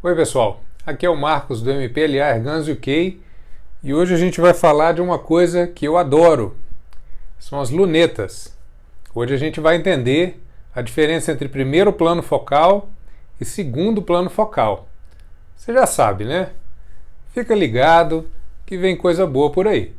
Oi pessoal, aqui é o Marcos do MPLA Ergans UK e hoje a gente vai falar de uma coisa que eu adoro, são as lunetas. Hoje a gente vai entender a diferença entre primeiro plano focal e segundo plano focal. Você já sabe, né? Fica ligado que vem coisa boa por aí.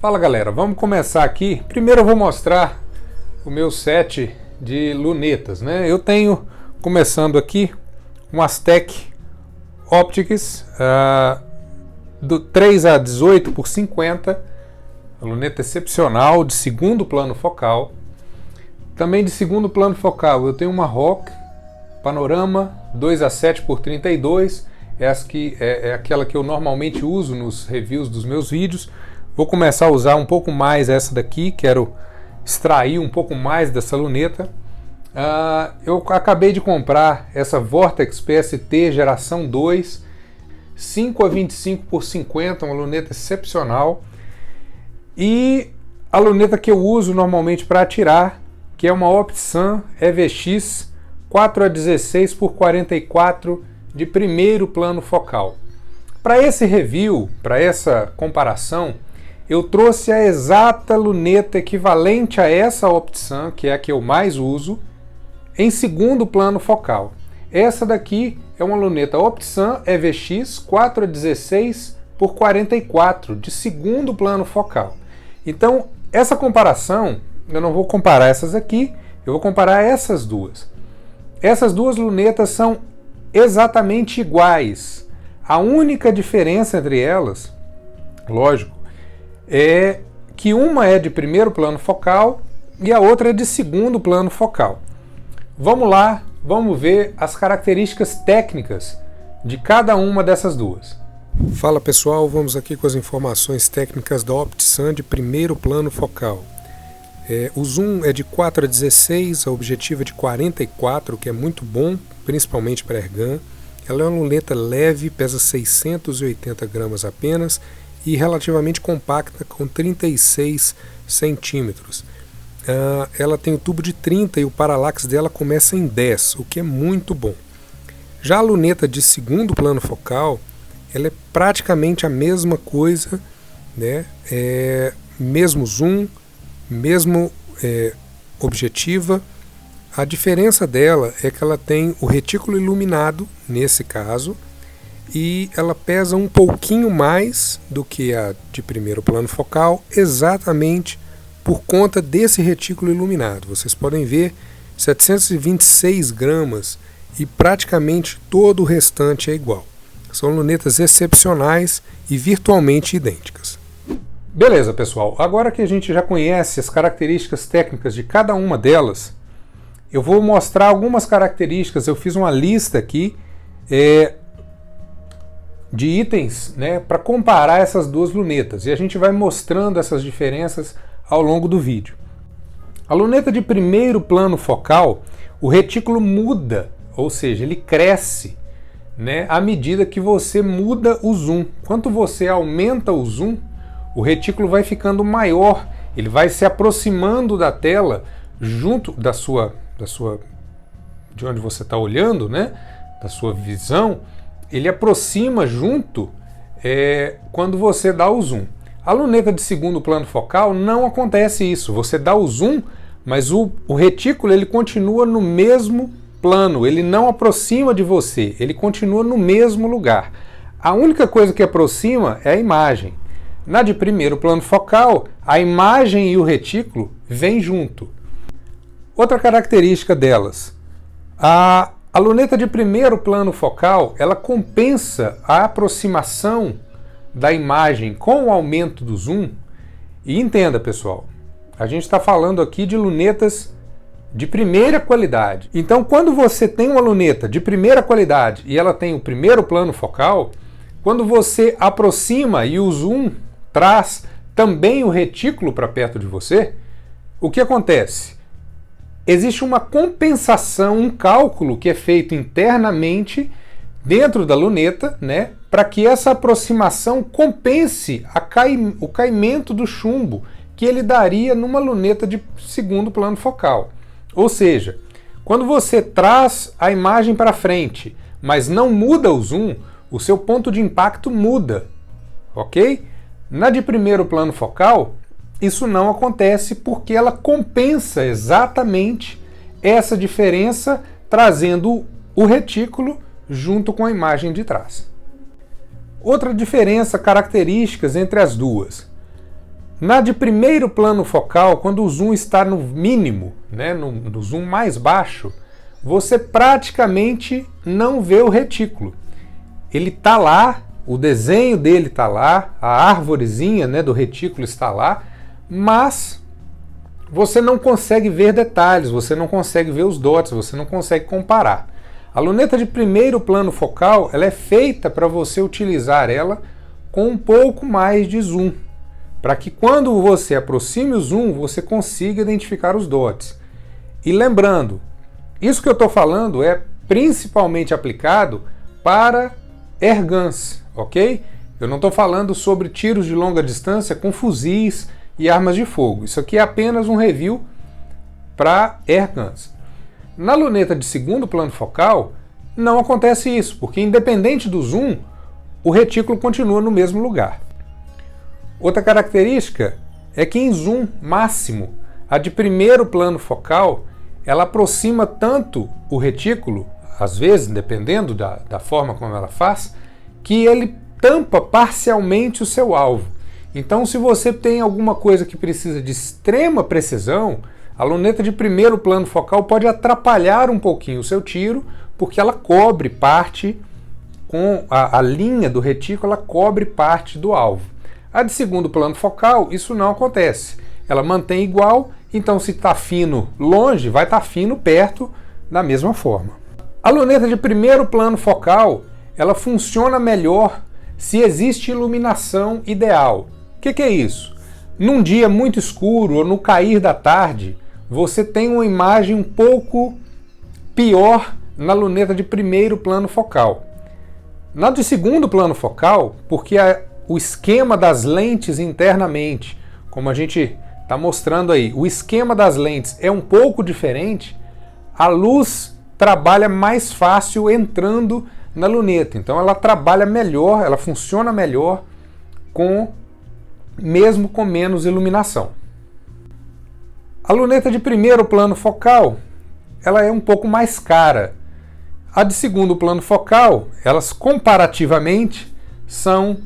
Fala galera, vamos começar aqui. Primeiro eu vou mostrar o meu set de lunetas, né? Eu tenho, começando aqui, um Aztec Optics do 3A18 por 50, a luneta excepcional de segundo plano focal. Também de segundo plano focal eu tenho uma ROC Panorama 2A7 por 32, é aquela que eu normalmente uso nos reviews dos meus vídeos. Vou começar a usar um pouco mais essa daqui, quero extrair um pouco mais dessa luneta. Eu acabei de comprar essa Vortex PST geração 2, 5A25 por 50, uma luneta excepcional. E a luneta que eu uso normalmente para atirar, que é uma Optsun EVX 4A16 por 44 de primeiro plano focal. Para esse review, para essa comparação, eu trouxe a exata luneta equivalente a essa Optsun, que é a que eu mais uso, em segundo plano focal. Essa daqui é uma luneta Optsun EVX 4A16 por 44 de segundo plano focal. Então, essa comparação, eu não vou comparar essas aqui, eu vou comparar essas duas. Essas duas lunetas são exatamente iguais. A única diferença entre elas, lógico, é que uma é de primeiro plano focal e a outra é de segundo plano focal. Vamos lá, vamos ver as características técnicas de cada uma dessas duas. Fala pessoal, vamos aqui com as informações técnicas da Optsun de primeiro plano focal. O zoom é de 4A16, a objetiva é de 44, que é muito bom, principalmente para airgun. Ela é uma luneta leve, pesa 680 gramas apenas, e relativamente compacta, com 36 centímetros. Ela tem o tubo de 30 e o parallax dela começa em 10, o que é muito bom. Já a luneta de segundo plano focal, ela é praticamente a mesma coisa, né? Mesmo zoom, mesmo objetiva. A diferença dela é que ela tem o retículo iluminado, nesse caso, e ela pesa um pouquinho mais do que a de primeiro plano focal, exatamente por conta desse retículo iluminado. Vocês podem ver 726 gramas e praticamente todo o restante é igual. São lunetas excepcionais e virtualmente idênticas. Beleza, pessoal. Agora que a gente já conhece as características técnicas de cada uma delas, eu vou mostrar algumas características. Eu fiz uma lista aqui de itens, né, para comparar essas duas lunetas, e a gente vai mostrando essas diferenças ao longo do vídeo. A luneta de primeiro plano focal, o retículo muda, ou seja, ele cresce, né, à medida que você muda o zoom. Quanto você aumenta o zoom, o retículo vai ficando maior, ele vai se aproximando da tela, junto de onde você está olhando, né, da sua visão. Ele aproxima junto quando você dá o zoom. A luneta de segundo plano focal não acontece isso. Você dá o zoom, mas o retículo ele continua no mesmo plano, ele não aproxima de você, ele continua no mesmo lugar. A única coisa que aproxima é a imagem. Na de primeiro plano focal, a imagem e o retículo vêm junto. Outra característica delas, a luneta de primeiro plano focal, ela compensa a aproximação da imagem com o aumento do zoom. E entenda, pessoal, a gente está falando aqui de lunetas de primeira qualidade. Então, quando você tem uma luneta de primeira qualidade e ela tem o primeiro plano focal, quando você aproxima e o zoom traz também o retículo para perto de você, o que acontece? Existe uma compensação, um cálculo que é feito internamente dentro da luneta, né, para que essa aproximação compense o caimento do chumbo que ele daria numa luneta de segundo plano focal. Ou seja, quando você traz a imagem para frente, mas não muda o zoom, o seu ponto de impacto muda, ok? Na de primeiro plano focal, isso não acontece porque ela compensa exatamente essa diferença, trazendo o retículo junto com a imagem de trás. Outra diferença, características entre as duas. Na de primeiro plano focal, quando o zoom está no mínimo, né, no zoom mais baixo, você praticamente não vê o retículo. Ele está lá, o desenho dele está lá, a árvorezinha, né, do retículo está lá, mas você não consegue ver detalhes, você não consegue ver os dots, você não consegue comparar. A luneta de primeiro plano focal, ela é feita para você utilizar ela com um pouco mais de zoom, para que quando você aproxime o zoom, você consiga identificar os dots. E lembrando, isso que eu estou falando é principalmente aplicado para airguns, ok? Eu não estou falando sobre tiros de longa distância com fuzis e armas de fogo. Isso aqui é apenas um review para airguns. Na luneta de segundo plano focal, não acontece isso, porque independente do zoom, o retículo continua no mesmo lugar. Outra característica é que em zoom máximo, a de primeiro plano focal, ela aproxima tanto o retículo, às vezes, dependendo da forma como ela faz, que ele tampa parcialmente o seu alvo. Então, se você tem alguma coisa que precisa de extrema precisão, a luneta de primeiro plano focal pode atrapalhar um pouquinho o seu tiro, porque ela cobre parte, com a linha do retículo, ela cobre parte do alvo. A de segundo plano focal, isso não acontece. Ela mantém igual, então se está fino longe, vai estar fino perto da mesma forma. A luneta de primeiro plano focal, ela funciona melhor se existe iluminação ideal. O que é isso? Num dia muito escuro ou no cair da tarde, você tem uma imagem um pouco pior na luneta de primeiro plano focal. Na de segundo plano focal, porque o esquema das lentes internamente, como a gente está mostrando aí, o esquema das lentes é um pouco diferente, a luz trabalha mais fácil entrando na luneta. Então ela trabalha melhor, ela funciona melhor mesmo com menos iluminação. A luneta de primeiro plano focal, ela é um pouco mais cara. A de segundo plano focal, elas comparativamente são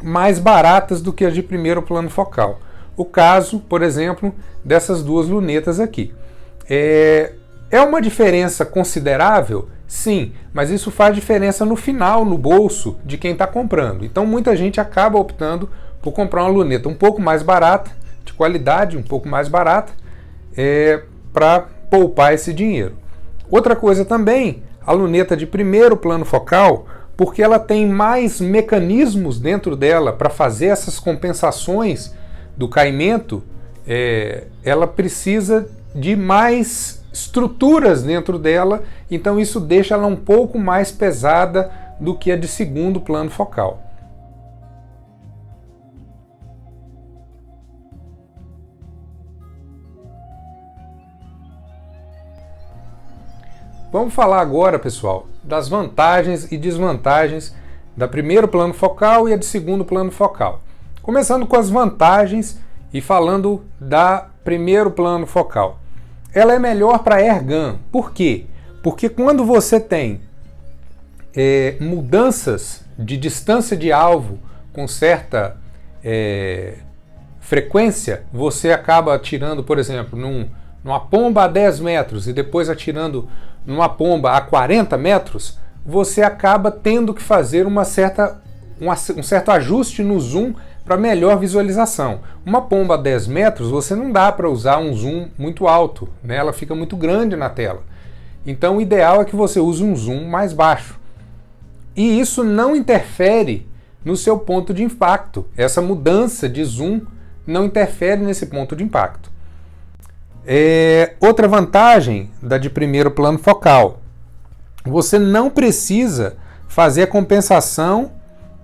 mais baratas do que as de primeiro plano focal. O caso, por exemplo, dessas duas lunetas aqui. É uma diferença considerável? Sim, mas isso faz diferença no final, no bolso de quem está comprando. Então muita gente acaba optando por comprar uma luneta um pouco mais barata, de qualidade, um pouco mais barata, para poupar esse dinheiro. Outra coisa também, a luneta de primeiro plano focal, porque ela tem mais mecanismos dentro dela para fazer essas compensações do caimento, ela precisa de mais estruturas dentro dela, então isso deixa ela um pouco mais pesada do que a de segundo plano focal. Vamos falar agora, pessoal, das vantagens e desvantagens da primeiro plano focal e a de segundo plano focal. Começando com as vantagens e falando da primeiro plano focal. Ela é melhor para airgun. Por quê? Porque quando você tem mudanças de distância de alvo com certa frequência, você acaba atirando, por exemplo, numa pomba a 10 metros e depois atirando numa pomba a 40 metros, você acaba tendo que fazer uma certa um certo ajuste no zoom para melhor visualização. Uma pomba a 10 metros, você não dá para usar um zoom muito alto, né? Ela fica muito grande na tela. Então o ideal é que você use um zoom mais baixo. E isso não interfere no seu ponto de impacto. Essa mudança de zoom não interfere nesse ponto de impacto. Outra vantagem da de primeiro plano focal: você não precisa fazer a compensação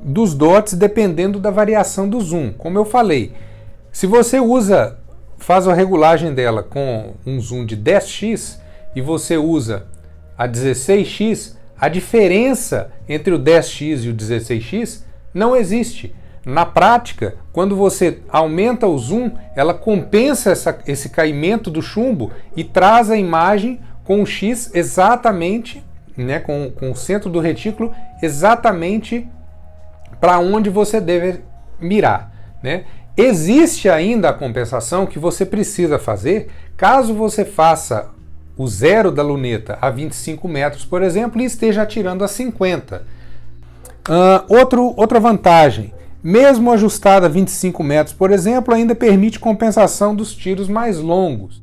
dos dots dependendo da variação do zoom. Como eu falei, se você faz a regulagem dela com um zoom de 10x e você usa a 16x, a diferença entre o 10x e o 16x não existe. Na prática, quando você aumenta o zoom, ela compensa esse caimento do chumbo e traz a imagem com o X exatamente, né, com o centro do retículo exatamente para onde você deve mirar, né? Existe ainda a compensação que você precisa fazer caso você faça o zero da luneta a 25 metros, por exemplo, e esteja atirando a 50. Outra vantagem: mesmo ajustada a 25 metros, por exemplo, ainda permite compensação dos tiros mais longos.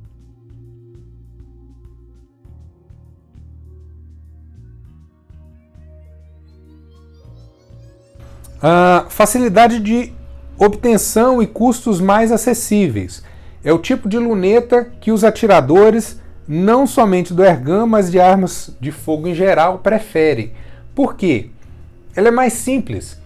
Facilidade de obtenção e custos mais acessíveis. É o tipo de luneta que os atiradores, não somente do airgun, mas de armas de fogo em geral, preferem. Por quê? Ela é mais simples,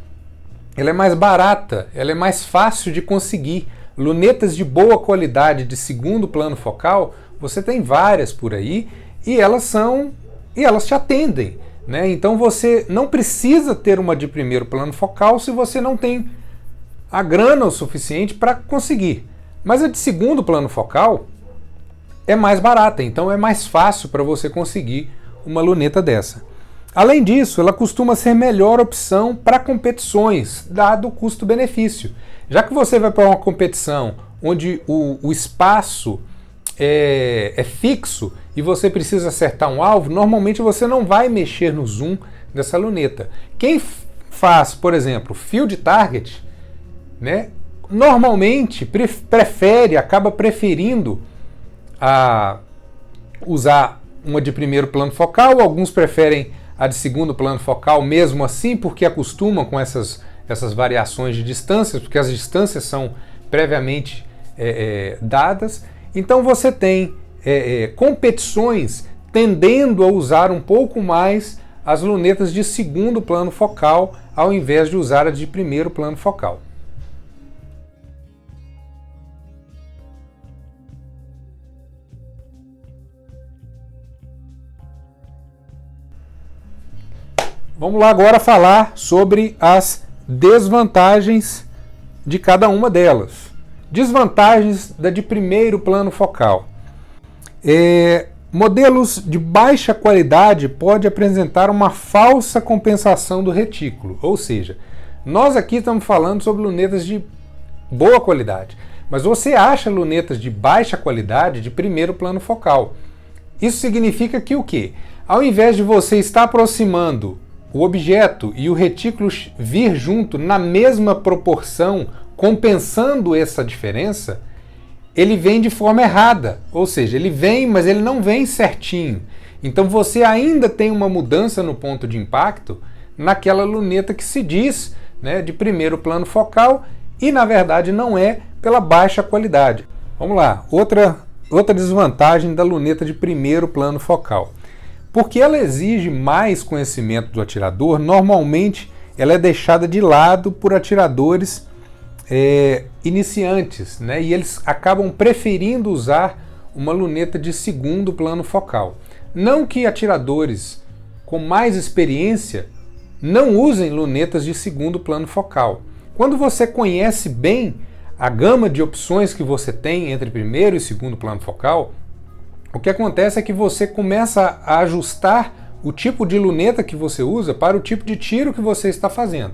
ela é mais barata, ela é mais fácil de conseguir. Lunetas de boa qualidade de segundo plano focal, você tem várias por aí e elas te atendem, né? Então você não precisa ter uma de primeiro plano focal se você não tem a grana o suficiente para conseguir. Mas a de segundo plano focal é mais barata, então é mais fácil para você conseguir uma luneta dessa. Além disso, ela costuma ser melhor opção para competições, dado o custo-benefício. Já que você vai para uma competição onde o espaço é fixo e você precisa acertar um alvo, normalmente você não vai mexer no zoom dessa luneta. Quem faz, por exemplo, field target, né, normalmente acaba preferindo usar uma de primeiro plano focal. Alguns preferem a de segundo plano focal mesmo assim, porque acostumam com essas variações de distâncias, porque as distâncias são previamente dadas. Então você tem competições tendendo a usar um pouco mais as lunetas de segundo plano focal ao invés de usar a de primeiro plano focal. Vamos lá agora falar sobre as desvantagens de cada uma delas. Desvantagens da de primeiro plano focal. Modelos de baixa qualidade podem apresentar uma falsa compensação do retículo, ou seja, nós aqui estamos falando sobre lunetas de boa qualidade, mas você acha lunetas de baixa qualidade de primeiro plano focal. Isso significa que o quê? Ao invés de você estar aproximando o objeto e o retículo vir junto na mesma proporção, compensando essa diferença, ele vem de forma errada, ou seja, ele vem, mas ele não vem certinho. Então você ainda tem uma mudança no ponto de impacto naquela luneta que se diz, né, de primeiro plano focal e na verdade não é, pela baixa qualidade. Vamos lá, outra desvantagem da luneta de primeiro plano focal. Porque ela exige mais conhecimento do atirador, normalmente ela é deixada de lado por atiradores iniciantes, né? E eles acabam preferindo usar uma luneta de segundo plano focal. Não que atiradores com mais experiência não usem lunetas de segundo plano focal. Quando você conhece bem a gama de opções que você tem entre primeiro e segundo plano focal, o que acontece é que você começa a ajustar o tipo de luneta que você usa para o tipo de tiro que você está fazendo.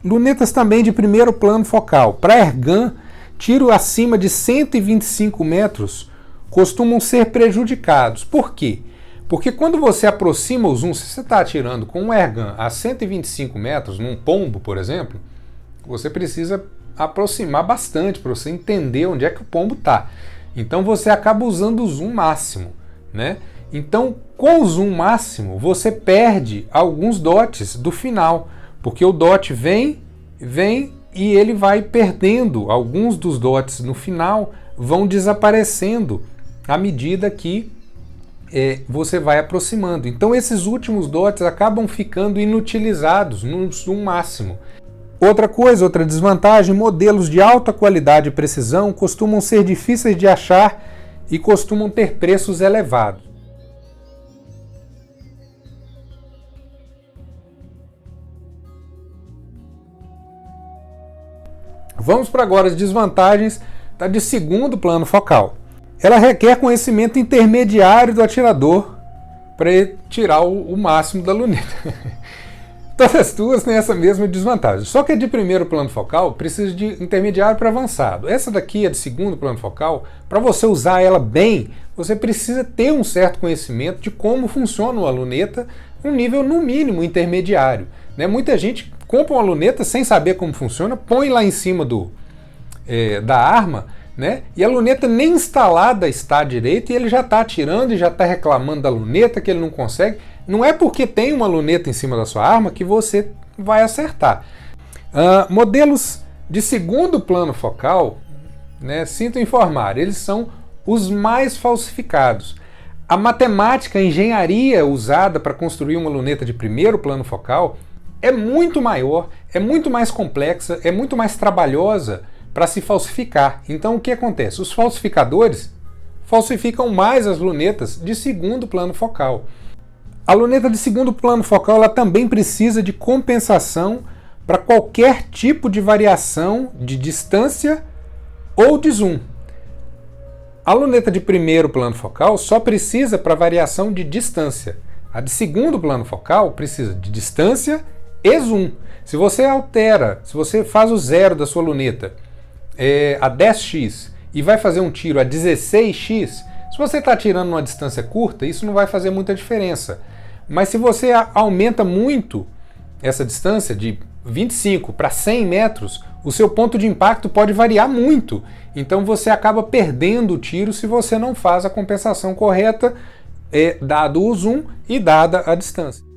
Lunetas também de primeiro plano focal. Para airgun, tiro acima de 125 metros costumam ser prejudicados. Por quê? Porque quando você aproxima o zoom, se você está atirando com um airgun a 125 metros, num pombo, por exemplo, você precisa aproximar bastante para você entender onde é que o pombo está. Então você acaba usando o zoom máximo, né? Então, com o zoom máximo, você perde alguns dots do final, porque o dot vem e ele vai perdendo. Alguns dos dots no final vão desaparecendo à medida que você vai aproximando. Então esses últimos dots acabam ficando inutilizados no zoom máximo. Outra desvantagem, modelos de alta qualidade e precisão costumam ser difíceis de achar e costumam ter preços elevados. Vamos para agora as desvantagens de segundo plano focal. Ela requer conhecimento intermediário do atirador para tirar o máximo da luneta. Todas as duas têm essa mesma desvantagem. Só que a de primeiro plano focal precisa de intermediário para avançado. Essa daqui, a de segundo plano focal, para você usar ela bem, você precisa ter um certo conhecimento de como funciona uma luneta, um nível no mínimo intermediário. Né? Muita gente compra uma luneta sem saber como funciona, põe lá em cima da arma, né? E a luneta nem instalada está direito e ele já está atirando e já está reclamando da luneta que ele não consegue. Não é porque tem uma luneta em cima da sua arma que você vai acertar. Modelos de segundo plano focal, né, sinto informar, eles são os mais falsificados. A matemática, a engenharia usada para construir uma luneta de primeiro plano focal é muito maior, é muito mais complexa, é muito mais trabalhosa para se falsificar. Então o que acontece? Os falsificadores falsificam mais as lunetas de segundo plano focal. A luneta de segundo plano focal ela também precisa de compensação para qualquer tipo de variação de distância ou de zoom. A luneta de primeiro plano focal só precisa para variação de distância. A de segundo plano focal precisa de distância e zoom. Se você altera, se você faz o zero da sua luneta a 10x e vai fazer um tiro a 16x, se você está atirando numa distância curta, isso não vai fazer muita diferença. Mas se você aumenta muito essa distância de 25 para 100 metros, o seu ponto de impacto pode variar muito. Então você acaba perdendo o tiro se você não faz a compensação correta, dado o zoom e dada a distância.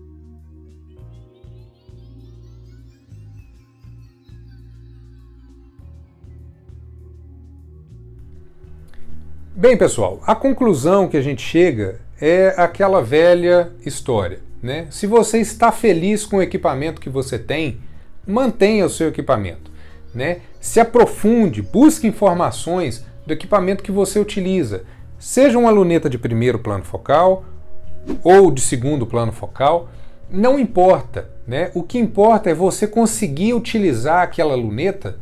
Bem, pessoal, a conclusão que a gente chega é aquela velha história, né? Se você está feliz com o equipamento que você tem, mantenha o seu equipamento, né? Se aprofunde, busque informações do equipamento que você utiliza, seja uma luneta de primeiro plano focal ou de segundo plano focal, não importa, né? O que importa é você conseguir utilizar aquela luneta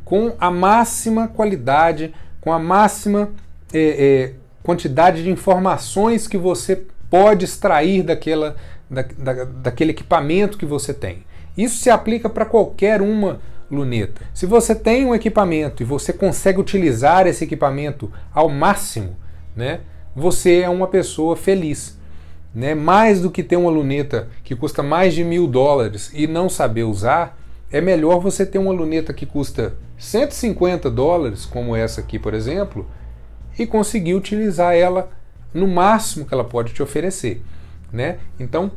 com a máxima qualidade, com a máxima quantidade de informações que você pode extrair daquele equipamento que você tem. Isso se aplica para qualquer uma luneta. Se você tem um equipamento e você consegue utilizar esse equipamento ao máximo, né, você é uma pessoa feliz. Né? Mais do que ter uma luneta que custa mais de $1.000 e não saber usar, é melhor você ter uma luneta que custa $150, como essa aqui, por exemplo, e conseguir utilizar ela no máximo que ela pode te oferecer, né? Então,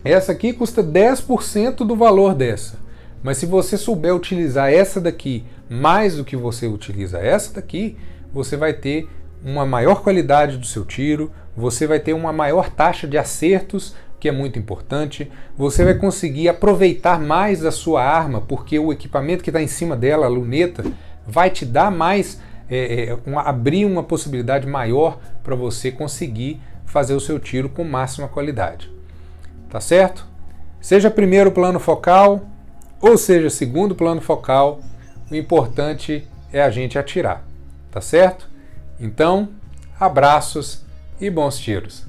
essa aqui custa 10% do valor dessa. Mas se você souber utilizar essa daqui mais do que você utiliza essa daqui, você vai ter uma maior qualidade do seu tiro, você vai ter uma maior taxa de acertos, que é muito importante, você vai conseguir aproveitar mais da sua arma, porque o equipamento que está em cima dela, a luneta, vai te dar mais abrir uma possibilidade maior para você conseguir fazer o seu tiro com máxima qualidade. Tá certo? Seja primeiro plano focal ou seja segundo plano focal, o importante é a gente atirar. Tá certo? Então, abraços e bons tiros.